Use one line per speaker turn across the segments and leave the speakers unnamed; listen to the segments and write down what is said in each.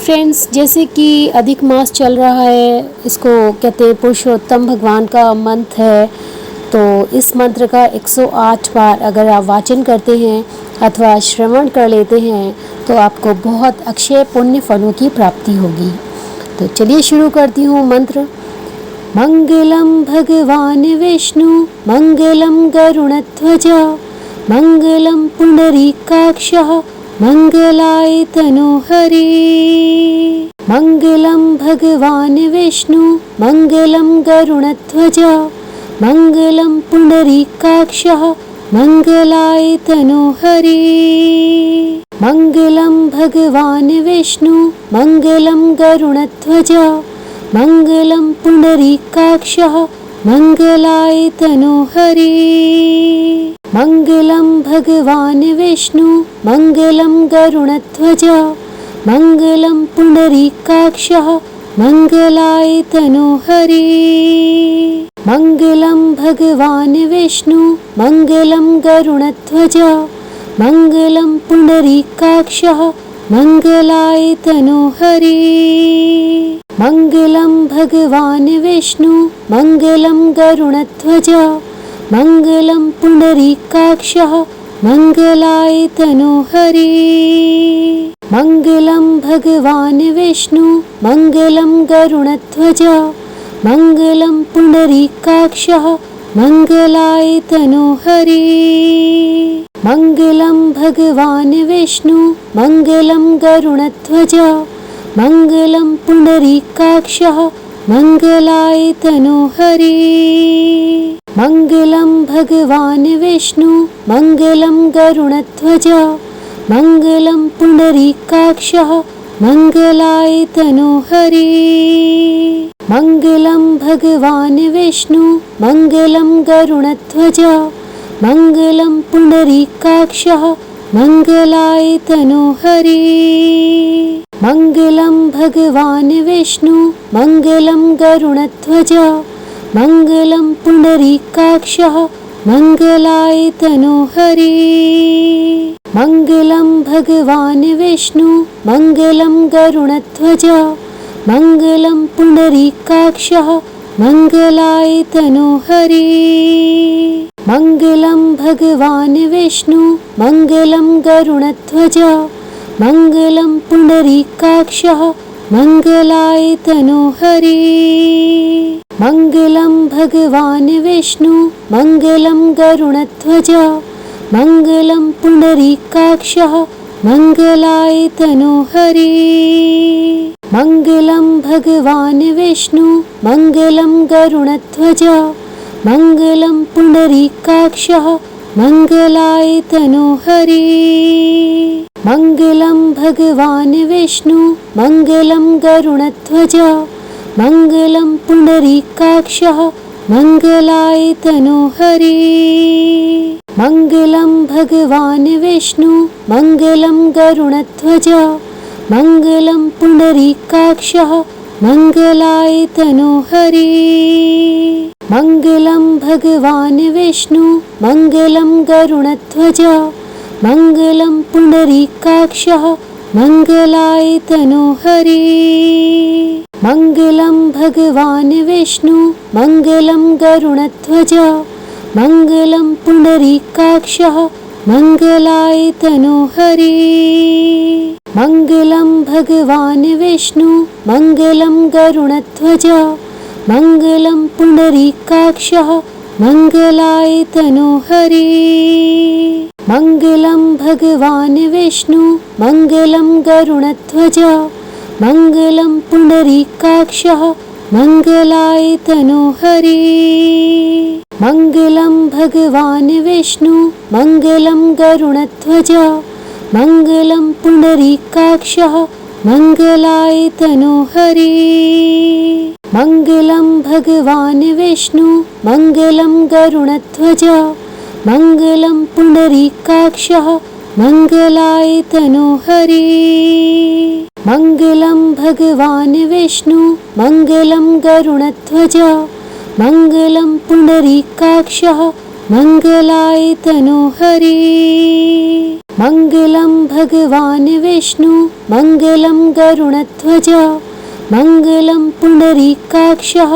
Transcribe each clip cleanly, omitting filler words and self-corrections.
Friends, जैसे कि अधिक मास चल रहा है, इसको कहते हैं पुरुषोत्तम भगवान का मंत्र है। तो इस मंत्र का 108 बार अगर आप वाचन करते हैं अथवा श्रवण कर लेते हैं तो आपको बहुत अक्षय पुण्य फलों की प्राप्ति होगी। तो चलिए शुरू करती हूँ मंत्र। मंगलम भगवान विष्णु मंगलम गरुणध्वजा मंगलम पुंडरीकाक्षः मंगलाय तनोहरि। मंगलम भगवान विष्णु मंगलम गरुणध्वजा मंगलम पुंडरीकाक्षः मंगलाय तनोहरि। मंगलम भगवान विष्णु मंगलम गरुणध्वजा मंगलम पुंडरीकाक्षः मंगलाय तनोहरि। मंगलम भगवान विष्णु मंगलम गरुणध्वजा मंगलम पुंडरीकाक्षः मंगलाय तनोहरि। मंगलम भगवान विष्णु मंगलम गरुणध्वजा मंगलम पुंडरीकाक्षः मंगलाय तनोहरि। मंगलम भगवान विष्णु मंगलम गरुणध्वजा मंगलम पुंडरीकाक्षः मंगलाय तनोहरि। मंगलम भगवान विष्णु मंगलम गरुणध्वजा मंगलम पुंडरीकाक्षः मंगलाय तनोहरि। मंगलम भगवान विष्णु मंगलम गरुणध्वजा मंगलम पुंडरीकाक्षः मंगलाय तनोहरि। मंगलम भगवान विष्णु मंगलम गरुणध्वजा मंगलम पुंडरीकाक्षः मंगलाय तनोहरि। मंगलम भगवान विष्णु मंगलम गरुणध्वजा मंगलम पुंडरीकाक्षः मंगलाय तनोहरि। मंगलम भगवान विष्णु मंगलम गरुणध्वजा मंगलम पुंडरीकाक्षः मंगलाय तनोहरि। मंगलम भगवान विष्णु मंगलम गरुणध्वजा मंगलम पुंडरीकाक्षः मंगलाय तनोहरि। मंगलम भगवान विष्णु मंगलम गरुणध्वजा मंगलम पुंडरीकाक्षः मंगलाय तनोहरि। मंगलम भगवान विष्णु मंगलम गरुणध्वजा मंगलम पुंडरीकाक्षः मंगलाय तनोहरि। मंगलम भगवान विष्णु मंगलम गरुणध्वजा मंगलम पुंडरीकाक्षः मंगलाय तनोहरि। मंगलम भगवान विष्णु मंगलम गरुणध्वजा मंगलम पुंडरीकाक्षः मंगलाय तनोहरि। मंगलम भगवान विष्णु मंगलम गरुणध्वजा मंगलम पुंडरीकाक्षः मंगलाय तनोहरि। मंगलम भगवान विष्णु मंगलम गरुणध्वजा मंगलम पुंडरीकाक्षः मंगलाय तनोहरि। मंगलम भगवान विष्णु मंगलम गरुणध्वजा मंगलम पुंडरीकाक्षः मंगलाय तनोहरि। मंगलम भगवान विष्णु मंगलम गरुणध्वजा मंगलम पुंडरीकाक्षः मंगलाय तनोहरि। मंगलम भगवान विष्णु मंगलम गरुणध्वजा मंगलम पुंडरीकाक्षः मंगलाय तनोहरि। मंगलम भगवान विष्णु मंगलम गरुणध्वजा मंगलम पुंडरीकाक्षः मंगलाय तनोहरि। मंगलम भगवान विष्णु मंगलम गरुणध्वजा मंगलम पुंडरीकाक्षः मंगलाय तनोहरि। मंगलम भगवान विष्णु मंगलम गरुणध्वजा मंगलम पुंडरीकाक्षः मंगलाय तनोहरि। मङ्गलं भगवान् विष्णु मङ्गलं गरुडध्वजा मङ्गलं पुण्डरीकाक्षः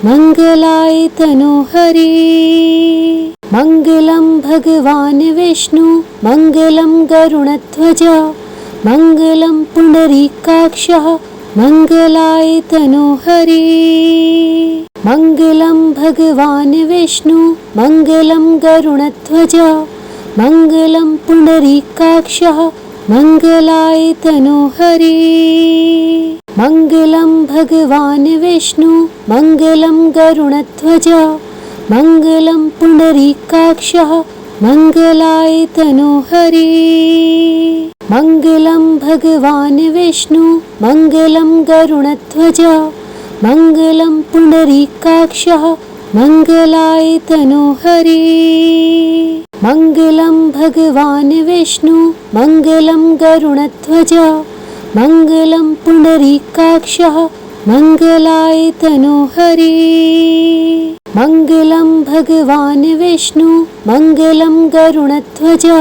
मङ्गलाय तनोहरि। मङ्गलं भगवान् विष्णु मङ्गलं गरुडध्वजा मङ्गलं पुण्डरीकाक्षः मङ्गलाय तनोहरि। मङ्गलं भगवान् विष्णु मङ्गलं गरुडध्वजा मङ्गलं पुण्डरीकाक्षः मङ्गलाय तनोहरि। मङ्गलं भगवान् विष्णु मङ्गलं गरुडध्वजा मङ्गलं पुण्डरीकाक्षः मङ्गलाय तनोहरि। मङ्गलं भगवान् विष्णु मङ्गलं गरुडध्वजा मङ्गलं पुण्डरीकाक्षः मङ्गलाय तनोहरि। मङ्गलं भगवान् विष्णु मङ्गलं गरुडध्वजा मङ्गलं पुण्डरीकाक्षः मङ्गलाय तनोहरि। मङ्गलं भगवान् विष्णु मङ्गलं गरुडध्वजा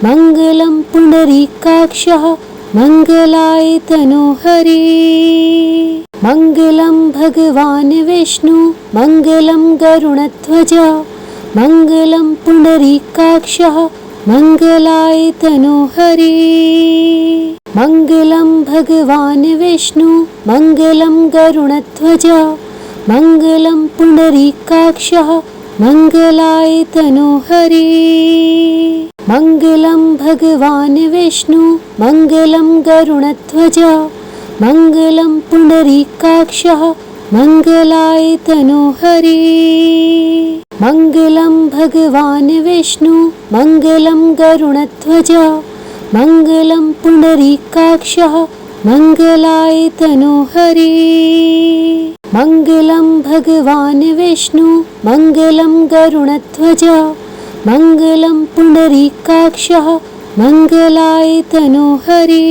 मङ्गलं पुण्डरीकाक्षः मङ्गलाय तनोहरि। मङ्गलं भगवान् विष्णु मङ्गलं गरुडध्वजा मङ्गलं पुण्डरीकाक्षः मङ्गलाय तनोहरि। मङ्गलं भगवान् विष्णु मङ्गलं गरुडध्वजा मङ्गलं पुण्डरीकाक्षः मङ्गलाय तनोहरि। मङ्गलं भगवान् विष्णु मङ्गलं गरुडध्वजा मङ्गलं पुण्डरीकाक्षः मङ्गलाय तनोहरि। मङ्गलं भगवान् विष्णु मङ्गलं गरुडध्वजा मङ्गलं पुण्डरीकाक्षः मङ्गलाय तनोहरि। मङ्गलं भगवान् विष्णु मङ्गलं गरुडध्वजा मङ्गलं पुण्डरीकाक्षः मङ्गलाय तनोहरि।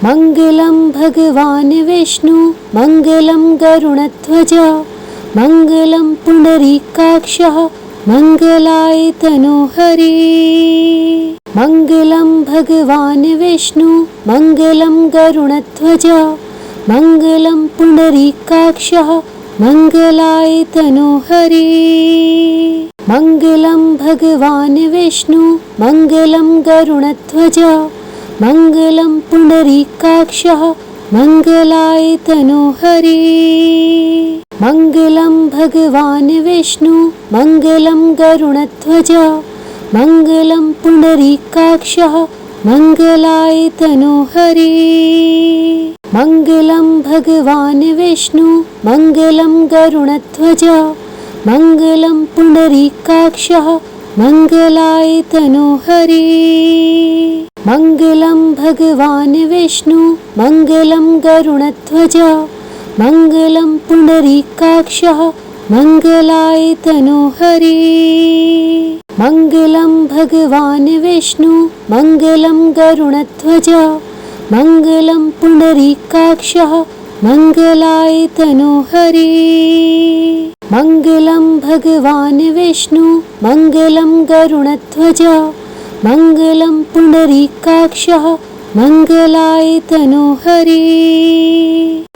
मङ्गलं भगवान् विष्णु मङ्गलं गरुडध्वजा मङ्गलं पुण्डरीकाक्षः मङ्गलाय तनोहरि। मङ्गलं भगवान् विष्णु मङ्गलं गरुडध्वजा मङ्गलं पुण्डरीकाक्षः मङ्गलाय तनोहरि। मङ्गलं भगवान् विष्णु मङ्गलं गरुडध्वजा मङ्गलं पुण्डरीकाक्षः मङ्गलाय तनोहरि। मङ्गलं भगवान् विष्णु मङ्गलं गरुडध्वजा मङ्गलं पुण्डरीकाक्षः मङ्गलाय तनोहरि। मङ्गलं भगवान् विष्णु मङ्गलं गरुडध्वजा मङ्गलं पुण्डरीकाक्षः मङ्गलाय तनोहरि। मङ्गलं भगवान् विष्णु मङ्गलं गरुडध्वजा मङ्गलं पुण्डरीकाक्षः मङ्गलाय तनोहरि। मङ्गलं भगवान् विष्णु मङ्गलं गरुडध्वजा मङ्गलं पुण्डरीकाक्षः मङ्गलाय तनोहरि। मङ्गलं भगवान् विष्णु मङ्गलं गरुडध्वजा मङ्गलं पुण्डरीकाक्षः मङ्गलाय तनोहरि।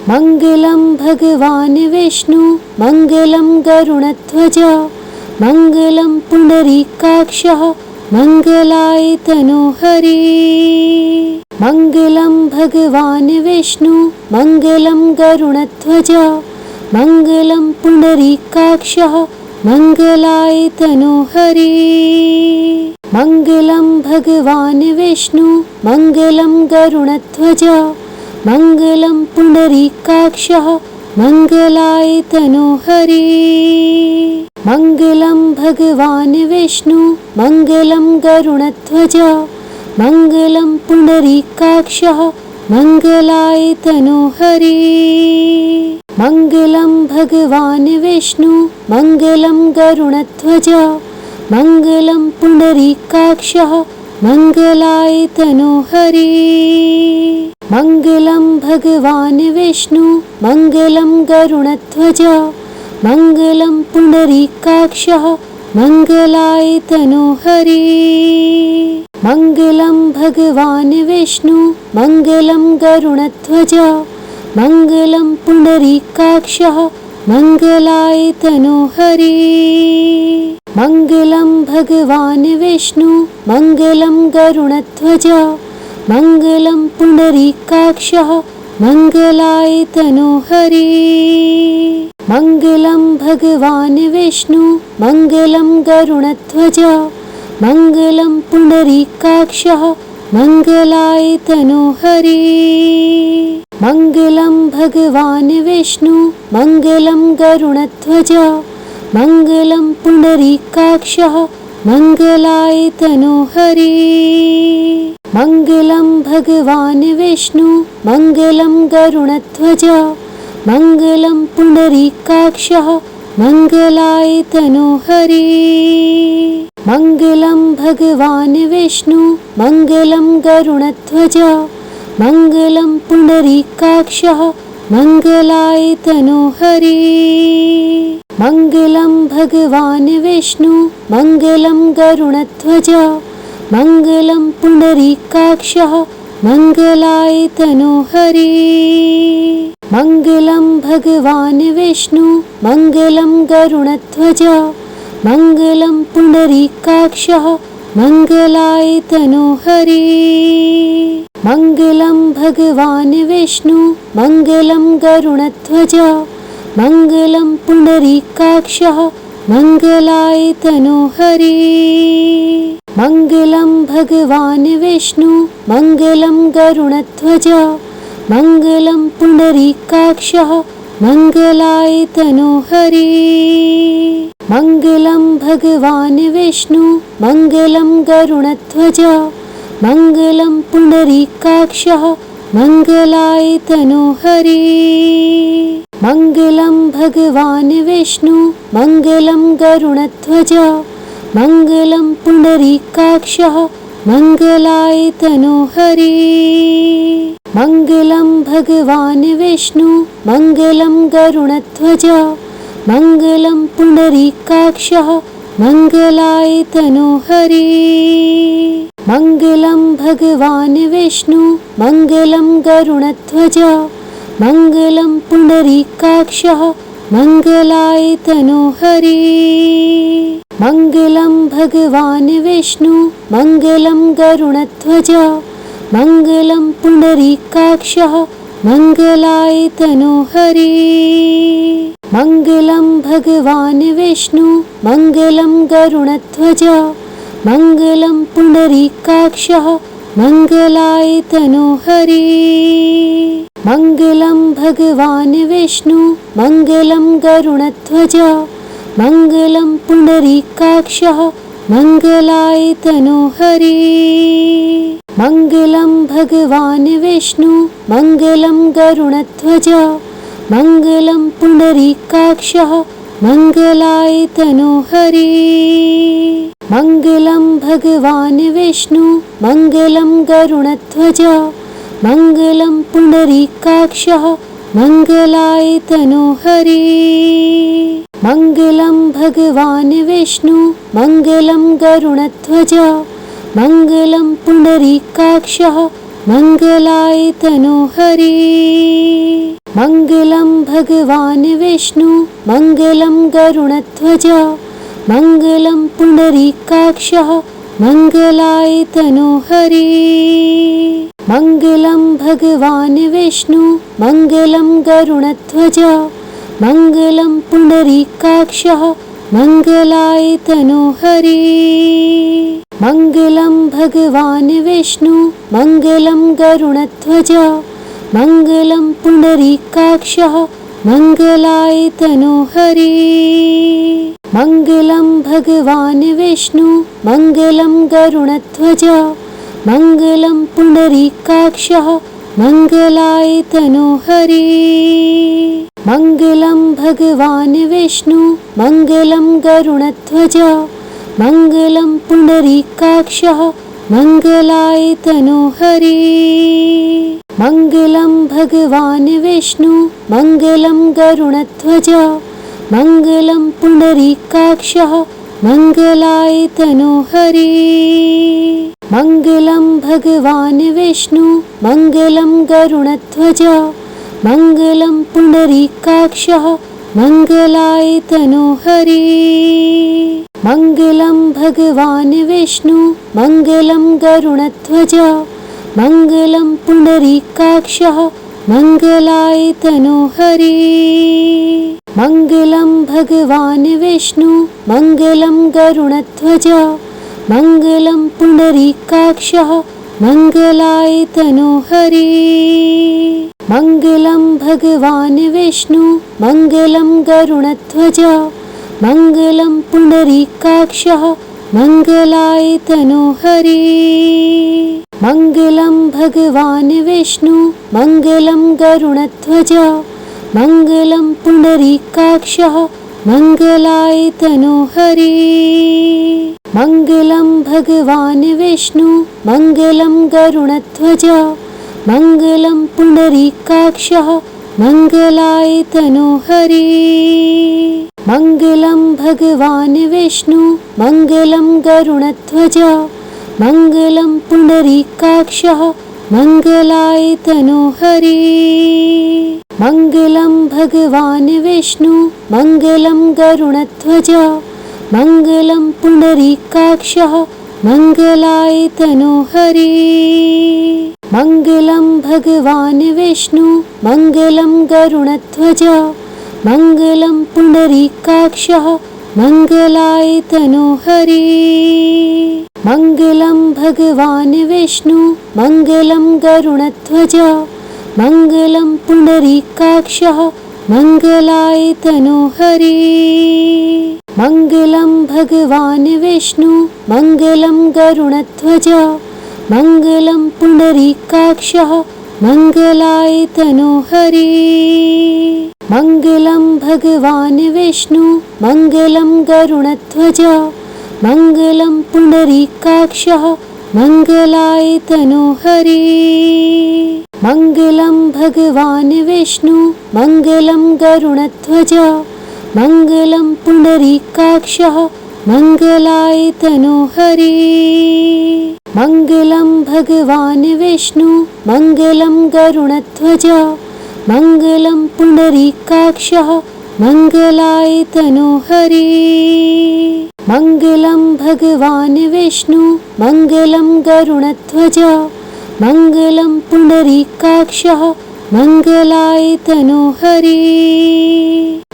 मङ्गलं भगवान् विष्णु मङ्गलं गरुडध्वजा मङ्गलं पुण्डरीकाक्षः मङ्गलाय तनोहरि। मङ्गलं भगवान् विष्णु मङ्गलं गरुडध्वजा मङ्गलं पुण्डरीकाक्षः मङ्गलाय तनोहरि। मङ्गलं भगवान् विष्णु मङ्गलं गरुडध्वजा मङ्गलं पुण्डरीकाक्षः मङ्गलाय तनोहरि। मङ्गलं भगवान् विष्णु मङ्गलं गरुडध्वजा मङ्गलं पुण्डरीकाक्षः मङ्गलाय तनोहरि। मङ्गलं भगवान् विष्णु मङ्गलं गरुडध्वजा मङ्गलं पुण्डरीकाक्षः मङ्गलाय तनोहरि। मङ्गलं भगवान् विष्णु मङ्गलं गरुडध्वजा मङ्गलं पुण्डरीकाक्षः मङ्गलाय तनोहरि। मङ्गलं भगवान् विष्णु मङ्गलं गरुडध्वजा मङ्गलं पुण्डरीकाक्षः मङ्गलाय तनोहरि मङ्गलं भगवान् विष्णु मङ्गलं गरुडध्वजा मङ्गलं पुण्डरीकाक्षः मङ्गलाय तनोहरि मङ्गलं भगवान् विष्णु मङ्गलं गरुडध्वजा मङ्गलं पुण्डरीकाक्षः मङ्गलाय तनोहरि मङ्गलं भगवान् विष्णु मङ्गलं गरुडध्वजा मङ्गलं पुण्डरीकाक्षः मङ्गलाय तनोहरि मङ्गलं भगवान् विष्णु मङ्गलं गरुडध्वजा मङ्गलं पुण्डरीकाक्षः मङ्गलाय तनोहरि मङ्गलं भगवान् विष्णु मङ्गलं गरुडध्वजा मङ्गलं पुण्डरीकाक्षः मङ्गलाय तनोहरि मङ्गलं भगवान् विष्णु मङ्गलं गरुडध्वजा मङ्गलं पुण्डरीकाक्षः मङ्गलाय तनोहरि मङ्गलं भगवान् विष्णु मङ्गलं गरुडध्वजा मङ्गलं पुण्डरीकाक्षः मङ्गलाय तनोहरि मङ्गलं भगवान् विष्णु मङ्गलं गरुडध्वजा मङ्गलं पुण्डरीकाक्षः मङ्गलाय तनोहरि मङ्गलं भगवान् विष्णु मङ्गलं गरुडध्वजा मङ्गलं पुण्डरीकाक्षः मङ्गलाय तनोहरि मङ्गलं भगवान् विष्णु मङ्गलं गरुडध्वजा मङ्गलं पुण्डरीकाक्षः मङ्गलाय तनोहरि मङ्गलं भगवान् विष्णु मङ्गलं गरुडध्वजा मङ्गलं पुण्डरीकाक्षः मङ्गलाय तनोहरि मङ्गलं भगवान् विष्णु मङ्गलं गरुडध्वजा मङ्गलं पुण्डरीकाक्षः मङ्गलाय तनोहरि मङ्गलं भगवान् विष्णु मङ्गलं गरुडध्वजा मङ्गलं पुण्डरीकाक्षः मङ्गलाय तनोहरि मङ्गलं भगवान् विष्णु मङ्गलं गरुडध्वजा मङ्गलं पुण्डरीकाक्षः मङ्गलाय तनोहरि मङ्गलं भगवान् विष्णु मङ्गलं गरुडध्वजा मङ्गलं पुण्डरीकाक्षः मङ्गलाय तनोहरि मङ्गलं भगवान् विष्णु मङ्गलं गरुडध्वजा मङ्गलं पुण्डरीकाक्षः मङ्गलाय तनोहरि मङ्गलं भगवान् विष्णु मङ्गलं गरुडध्वजा मङ्गलं पुण्डरीकाक्षः मङ्गलाय तनोहरि मङ्गलं भगवान् विष्णु मङ्गलं गरुडध्वजा मङ्गलं पुण्डरीकाक्षः मङ्गलाय तनोहरि मङ्गलं भगवान् विष्णु मङ्गलं गरुडध्वजा मङ्गलं पुण्डरीकाक्षः मङ्गलाय तनोहरि मङ्गलं भगवान् विष्णु मङ्गलं गरुडध्वजा मङ्गलं पुण्डरीकाक्षः मङ्गलाय तनोहरि मङ्गलं भगवान् विष्णु मङ्गलं गरुडध्वजा मङ्गलं पुण्डरीकाक्षः मङ्गलाय तनोहरि मङ्गलं भगवान् विष्णु मङ्गलं गरुडध्वजा मङ्गलं पुण्डरीकाक्षः मङ्गलाय तनोहरि मङ्गलं भगवान् विष्णु मङ्गलं गरुडध्वजा मङ्गलं पुण्डरीकाक्षः मङ्गलाय तनोहरि मङ्गलं भगवान् विष्णु मङ्गलं गरुडध्वजा मङ्गलं पुण्डरीकाक्षः मङ्गलाय तनोहरि मङ्गलं भगवान् विष्णु मङ्गलं गरुडध्वजा मङ्गलं पुण्डरीकाक्षः मंगलाय तनोहरि। मंगलम भगवान विष्णु मंगलम गरुड़ध्वज मंगलम पुंडरीकाक्षः मंगलाय तनोहरि। मंगलम भगवान विष्णु मंगलम गरुड़ध्वज मंगलम पुंडरीकाक्षः मंगलाय तनोहरि। मंगलम भगवान विष्णु मंगलम गरुड़ध्वज मंगलम पुंडरीकाक्षः मंगलाय तनोहरि। मंगलम भगवान विष्णु मंगलम गरुड़ध्वज मंगलम पुंडरीकाक्षः मंगलाय तनोहरि। मंगलम भगवान विष्णु मंगलम गरुड़ध्वज मंगलम पुंडरीकाक्षः मंगलाय तनोहरि। मंगलम भगवान विष्णु मंगलम गरुड़ध्वज मंगलम पुंडरीकाक्षः मंगलाय तनोहरि। मंगलम भगवान विष्णु मंगलम गरुड़ध्वज मंगलम पुंडरीकाक्षः मंगलाय तनोहरि। मंगलम भगवान विष्णु मंगलम गरुड़ध्वज मंगलम पुंडरीकाक्षः मंगलाय तनोहरि। मंगलम भगवान विष्णु मंगलम गरुड़ध्वज मंगलम पुंडरीकाक्षः मंगलाय तनोहरि। मंगलम भगवान विष्णु मंगलम गरुड़ध्वज मंगलम पुंडरीकाक्षः मंगलाय तनोहरि। मंगलम भगवान विष्णु मंगलम गरुड़ध्वज मंगलम पुंडरीकाक्षः मंगलाय तनोहरि। मंगलम भगवान विष्णु मंगलम गरुड़ध्वज मंगलम पुंडरीकाक्षः मंगलाय तनोहरि। मंगलम भगवान विष्णु मंगलम गरुड़ध्वज मंगलम पुंडरीकाक्षः मंगलाय तनोहरि। मंगलम भगवान विष्णु मंगलम गरुड़ध्वज मंगलम पुंडरीकाक्षः मंगलाय तनोहरि। मंगलम भगवान विष्णु मंगलम गरुड़ध्वज मंगलम पुंडरीकाक्षः मंगलाय तनोहरि।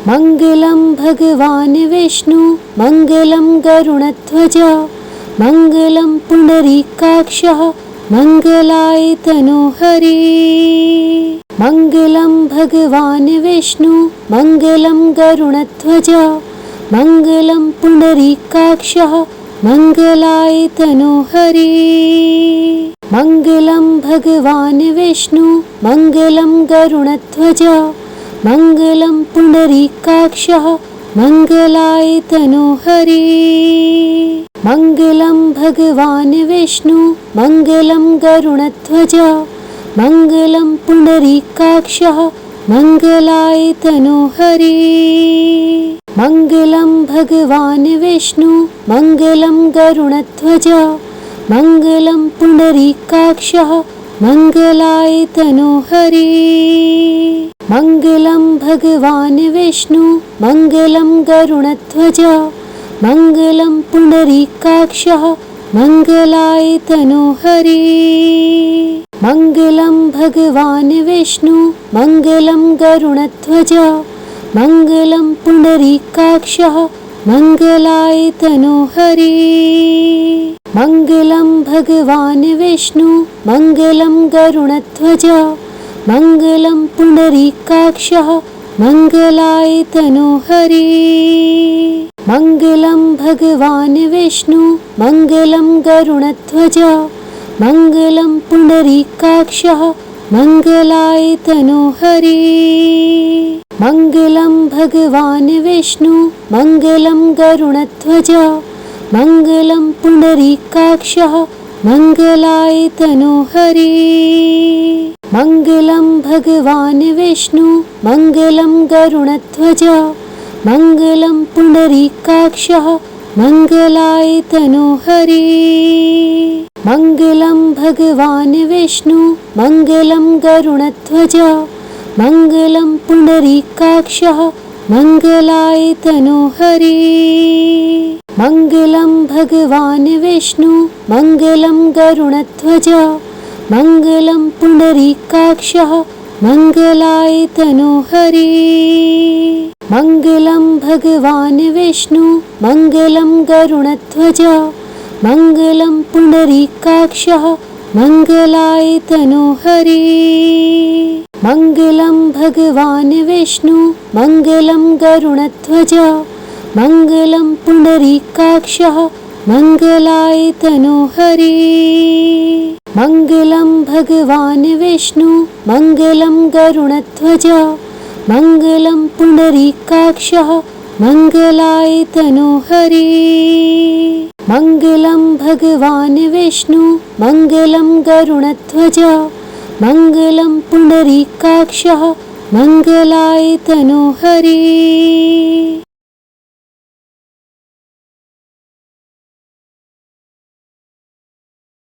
मंगलम भगवान विष्णु मंगलम गरुड़ध्वज मंगलम पुंडरीकाक्षः मंगलाय तनोहरि। मंगलम भगवान विष्णु मंगलम गरुड़ध्वज मंगलम पुंडरीकाक्षः मंगलाय तनोहरि। मंगलम भगवान विष्णु मंगलम गरुड़ध्वज मंगलम पुंडरीकाक्षः मंगलाय तनोहरि। मंगलम भगवान विष्णु मंगलम गरुड़ध्वज मंगलम पुंडरीकाक्षः मंगलाय तनोहरि। मंगलम भगवान विष्णु मंगलम गरुड़ध्वज मंगलम पुंडरीकाक्षः मंगलाय तनोहरि। मंगलम भगवान विष्णु मंगलम गरुड़ध्वज मंगलम पुंडरीकाक्षः मंगलाय तनोहरि। मंगलम भगवान विष्णु मंगलम गरुड़ध्वज मंगलम पुंडरीकाक्षः मंगलाय तनोहरि। मंगलम भगवान विष्णु मंगलम गरुड़ध्वज मंगलम पुंडरीकाक्षः मंगलाय तनोहरि। मंगलम भगवान विष्णु मंगलम गरुड़ध्वज मंगलम पुंडरीकाक्षः मंगलाय तनोहरि। मंगलम भगवान विष्णु मंगलम गरुड़ध्वज मंगलम पुंडरीकाक्षः मंगलाय तनोहरि। मंगलम भगवान विष्णु मंगलम गरुड़ध्वज मंगलम पुंडरीकाक्षः मंगलाय तनोहरि। मंगलम भगवान विष्णु मंगलम गरुड़ध्वज मंगलम पुंडरीकाक्षः मंगलाय तनोहरि। मंगलम भगवान विष्णु मंगलम गरुड़ध्वज मंगलम पुंडरीकाक्षः मंगलाय तनोहरि। मंगलम भगवान विष्णु मंगलम गरुड़ध्वज मंगलम पुंडरीकाक्षः मंगलाय तनोहरि। मंगलम भगवान विष्णु मंगलम गरुड़ध्वज मंगलम पुंडरीकाक्षः मंगलाय तनोहरि। मंगलम भगवान विष्णु मंगलम गरुड़ध्वज मंगलम पुंडरीकाक्षः मंगलाय तनोहरि। मंगलम भगवान विष्णु मंगलम गरुड़ध्वज मंगलम पुंडरीकाक्षः मंगलाय तनोहरि।